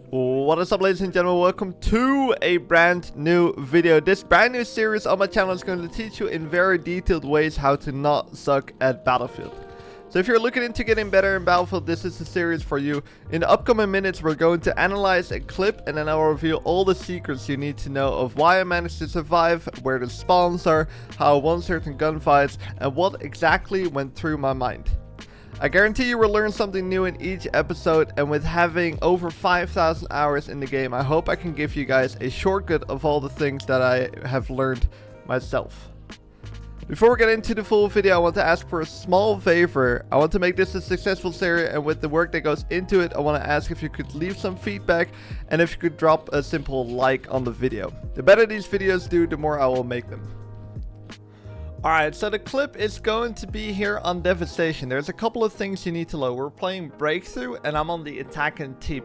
What is up, ladies and gentlemen? Welcome to a brand new video. This brand new series on my channel is going to teach you in very detailed ways how to not suck at Battlefield. So if you're looking into getting better in Battlefield, this is the series for you. In the upcoming minutes, we're going to analyze a clip and then I'll reveal all the secrets you need to know of why I managed to survive, where the spawns are, how I won certain gunfights, and what exactly went through my mind. I guarantee you will learn something new in each episode, and with having over 5,000 hours in the game, I hope I can give you guys a shortcut of all the things that I have learned myself. Before we get into the full video, I want to ask for a small favor. I want to make this a successful series, and with the work that goes into it, I want to ask if you could leave some feedback and if you could drop a simple like on the video. The better these videos do, the more I will make them. Alright, so the clip is going to be here on Devastation. There's a couple of things you need to know. We're playing Breakthrough and I'm on the attacking team.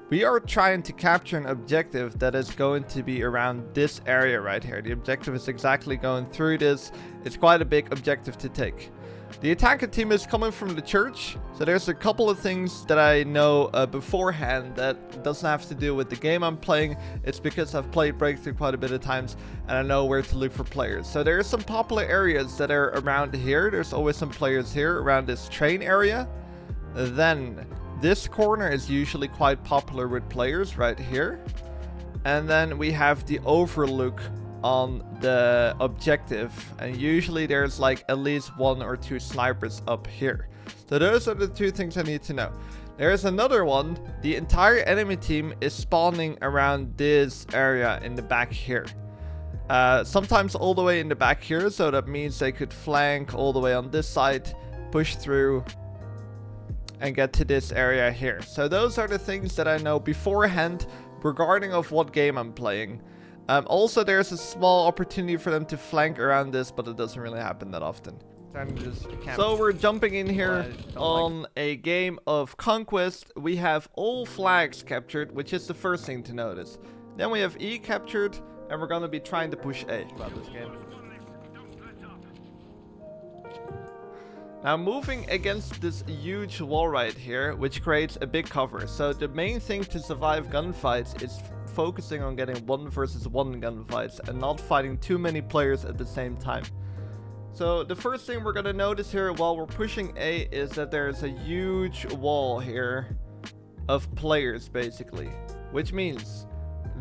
We are trying to capture an objective that is going to be around this area right here. The objective is exactly going through this. It's quite a big objective to take. The attacking team is coming from the church, so there's a couple of things that I know beforehand that doesn't have to do with the game I'm playing. It's because I've played Breakthrough quite a bit of times and I know where to look for players. So there are some popular areas that are around here. There's always some players here around this train area. Then this corner is usually quite popular with players right here. And then we have the overlook on the objective, and usually there's like at least 1 or 2 snipers up here. So those are the 2 things I need to know. There's another one. The entire enemy team is spawning around this area in the back here. Sometimes all the way in the back here, so that means they could flank all the way on this side, push through and get to this area here. So those are the things that I know beforehand regarding of what game I'm playing. Also, there's a small opportunity for them to flank around this, but it doesn't really happen that often. So we're jumping in here on a game of Conquest. We have all flags captured, which is the first thing to notice. Then we have E captured, and we're going to be trying to push A about this game. Now moving against this huge wall right here, which creates a big cover. So the main thing to survive gunfights is focusing on getting 1 versus 1 gunfights and not fighting too many players at the same time. So the first thing we're going to notice here while we're pushing A is that there's a huge wall here of players basically, which means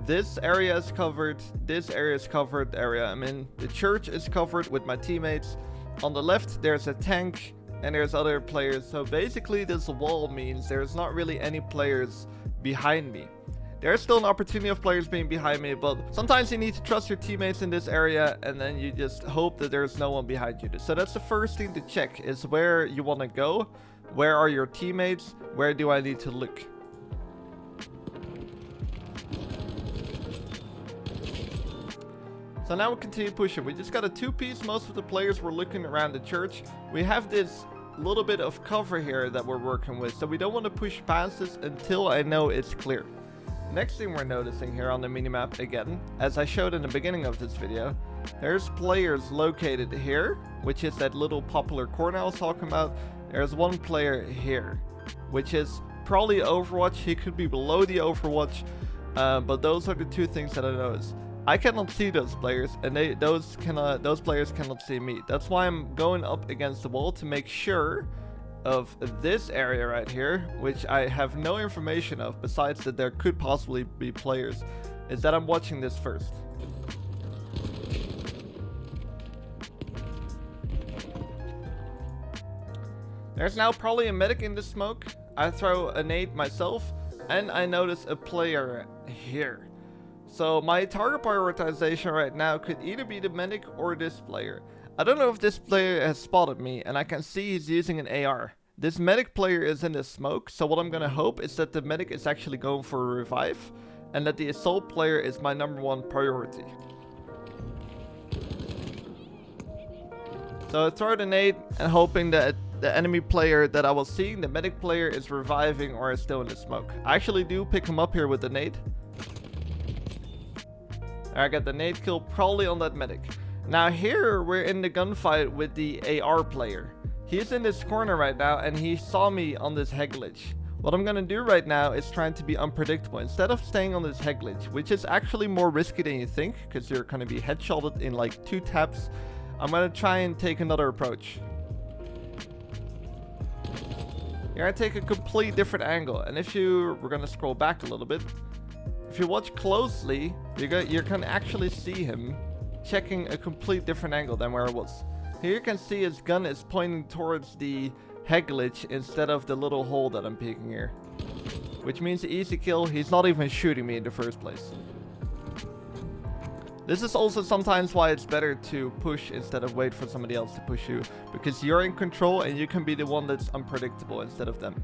this area is covered, this area is covered, area I'm in, the church is covered with my teammates. On the left there's a tank and there's other players. So basically this wall means there's not really any players behind me. There's still an opportunity of players being behind me, but sometimes you need to trust your teammates in this area and then you just hope that there's no one behind you. So that's the first thing to check, is where you want to go, where are your teammates, where do I need to look. So now we'll continue pushing. We just got a 2-piece. Most of the players were looking around the church. We have this little bit of cover here that we're working with, so we don't want to push past this until I know it's clear. Next thing we're noticing here on the minimap again, as I showed in the beginning of this video, there's players located here, which is that little popular corner I was talking about. There's one player here, which is probably Overwatch. He could be below the Overwatch, but those are the 2 things that I noticed. I cannot see those players, and those players cannot see me. That's why I'm going up against the wall to make sure of this area right here, which I have no information of besides that there could possibly be players, is that I'm watching this first. There's now probably a medic in the smoke. I throw a nade myself and I notice a player here. So my target prioritization right now could either be the medic or this player. I don't know if this player has spotted me, and I can see he's using an AR. This medic player is in the smoke, so what I'm gonna hope is that the medic is actually going for a revive, and that the assault player is my #1 priority. So I throw the nade and hoping that the enemy player that I was seeing, the medic player, is reviving or is still in the smoke. I actually do pick him up here with the nade. I got the nade kill probably on that medic. Now here we're in the gunfight with the AR player. He's in this corner right now and he saw me on this head glitch. What I'm gonna do right now is trying to be unpredictable. Instead of staying on this head glitch, which is actually more risky than you think, because you're gonna be headshotted in like 2 taps, I'm gonna try and take another approach. Here I take a complete different angle, and we're gonna scroll back a little bit. If you watch closely, you're gonna actually see him checking a complete different angle than where I was. Here you can see his gun is pointing towards the head glitch instead of the little hole that I'm peeking here. Which means easy kill, he's not even shooting me in the first place. This is also sometimes why it's better to push instead of wait for somebody else to push you. Because you're in control and you can be the one that's unpredictable instead of them.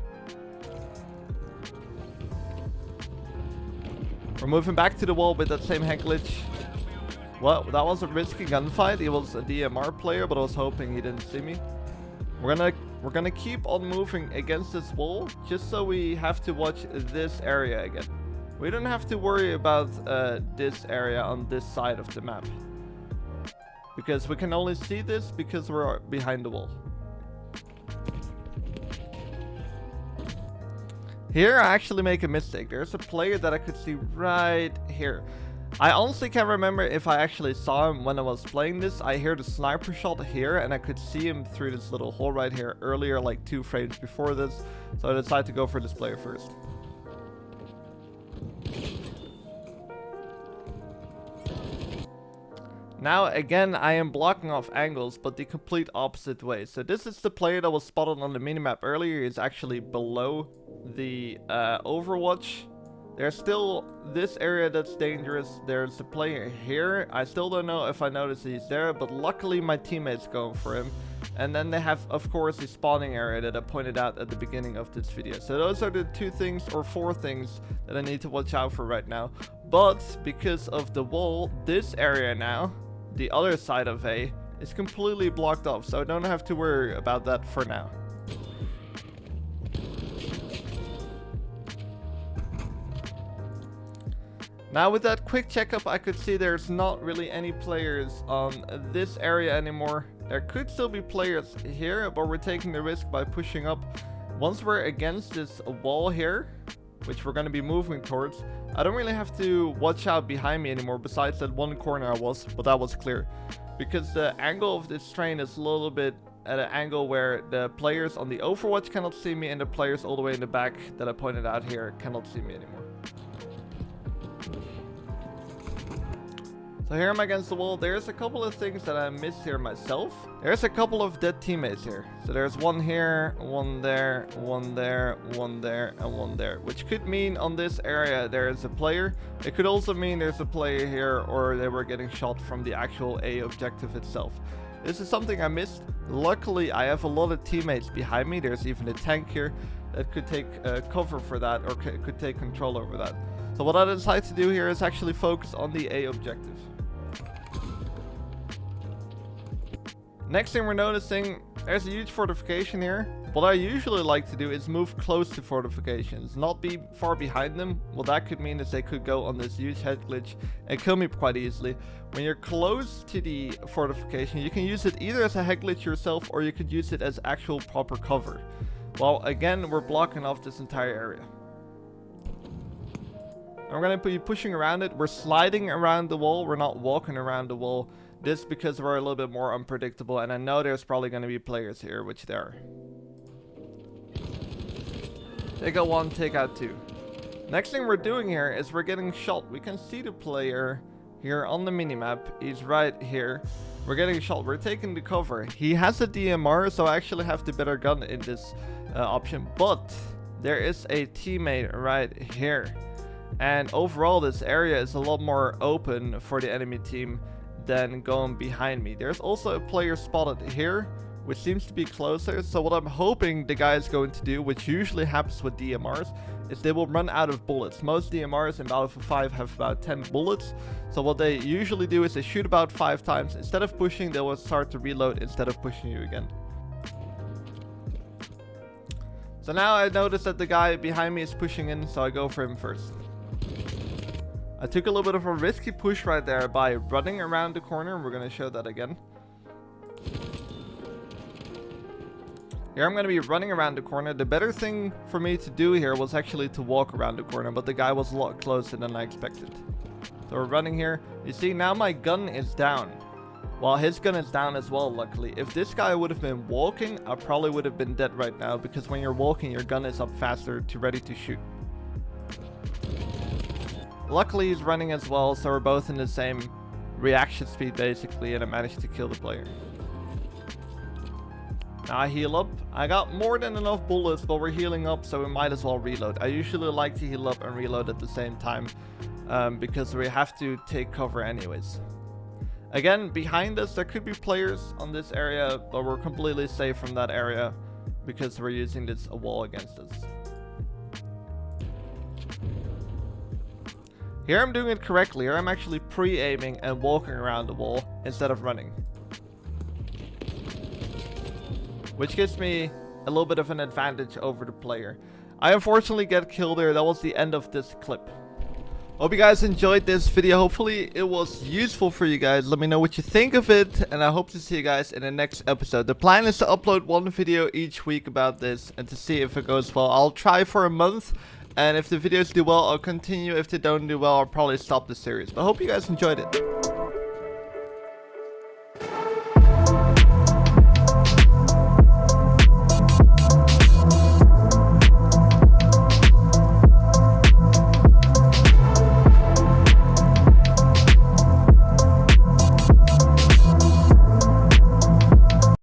We're moving back to the wall with that same head glitch. Well, that was a risky gunfight. He was a DMR player, but I was hoping he didn't see me. We're gonna keep on moving against this wall, just so we have to watch this area again. We don't have to worry about this area on this side of the map. Because we can only see this because we're behind the wall. Here I actually make a mistake. There's a player that I could see right here. I honestly can't remember if I actually saw him when I was playing this. I hear the sniper shot here and I could see him through this little hole right here earlier, like 2 frames before this. So I decided to go for this player first. Now again I am blocking off angles, but the complete opposite way. So this is the player that was spotted on the minimap earlier. He's actually below the overwatch. There's still this area that's dangerous. There's a player here. I still don't know if I notice he's there, but luckily my teammate's going for him. And then they have, of course, the spawning area that I pointed out at the beginning of this video. So those are the 2 things or 4 things that I need to watch out for right now. But because of the wall, this area now, the other side of A, is completely blocked off. So I don't have to worry about that for now. Now with that quick checkup, I could see there's not really any players on this area anymore. There could still be players here, but we're taking the risk by pushing up. Once we're against this wall here, which we're going to be moving towards, I don't really have to watch out behind me anymore, besides that one corner I was, but that was clear. Because the angle of this train is a little bit at an angle where the players on the Overwatch cannot see me and the players all the way in the back that I pointed out here cannot see me anymore. So here I'm against the wall. There's a couple of things that I missed here myself. There's a couple of dead teammates here. So there's one here, one there, one there, one there, and one there. Which could mean on this area there is a player. It could also mean there's a player here, or they were getting shot from the actual A objective itself. This is something I missed. Luckily I have a lot of teammates behind me. There's even a tank here that could take cover for that, or could take control over that. So what I decided to do here is actually focus on the A objective. Next thing we're noticing, there's a huge fortification here. What I usually like to do is move close to fortifications, not be far behind them. What that could mean is they could go on this huge head glitch and kill me quite easily. When you're close to the fortification, you can use it either as a head glitch yourself, or you could use it as actual proper cover. Well, again, we're blocking off this entire area. I'm going to be pushing around it. We're sliding around the wall. We're not walking around the wall. This because we're a little bit more unpredictable, and I know there's probably going to be players here, which there are. Take out 1, take out 2. Next thing we're doing here is we're getting shot. We can see the player here on the minimap. He's right here. We're getting shot. We're taking the cover. He has a DMR, so I actually have the better gun in this option. But there is a teammate right here. And overall, this area is a lot more open for the enemy team than going behind me. There's also a player spotted here, which seems to be closer. So what I'm hoping the guy is going to do, which usually happens with DMRs, is they will run out of bullets. Most DMRs in Battlefield 5 have about 10 bullets. So what they usually do is they shoot about 5 times. Instead of pushing, they will start to reload instead of pushing you again. So now I notice that the guy behind me is pushing in, so I go for him first. I took a little bit of a risky push right there by running around the corner. We're going to show that again. Here I'm going to be running around the corner. The better thing for me to do here was actually to walk around the corner, but the guy was a lot closer than I expected. So we're running here. You see, now my gun is down. Well, his gun is down as well, luckily. If this guy would have been walking, I probably would have been dead right now, because when you're walking, your gun is up faster to ready to shoot. Luckily, he's running as well, so we're both in the same reaction speed, basically, and I managed to kill the player. Now I heal up. I got more than enough bullets, but we're healing up, so we might as well reload. I usually like to heal up and reload at the same time, because we have to take cover anyways. Again, behind us, there could be players on this area, but we're completely safe from that area because we're using this wall against us. Here I'm doing it correctly. Here I'm actually pre-aiming and walking around the wall instead of running, which gives me a little bit of an advantage over the player. I unfortunately get killed there. That was the end of this clip. Hope you guys enjoyed this video. Hopefully it was useful for you guys. Let me know what you think of it, and I hope to see you guys in the next episode. The plan is to upload one video each week about this and to see if it goes well. I'll try for a month, and if the videos do well, I'll continue. If they don't do well, I'll probably stop the series. But I hope you guys enjoyed it.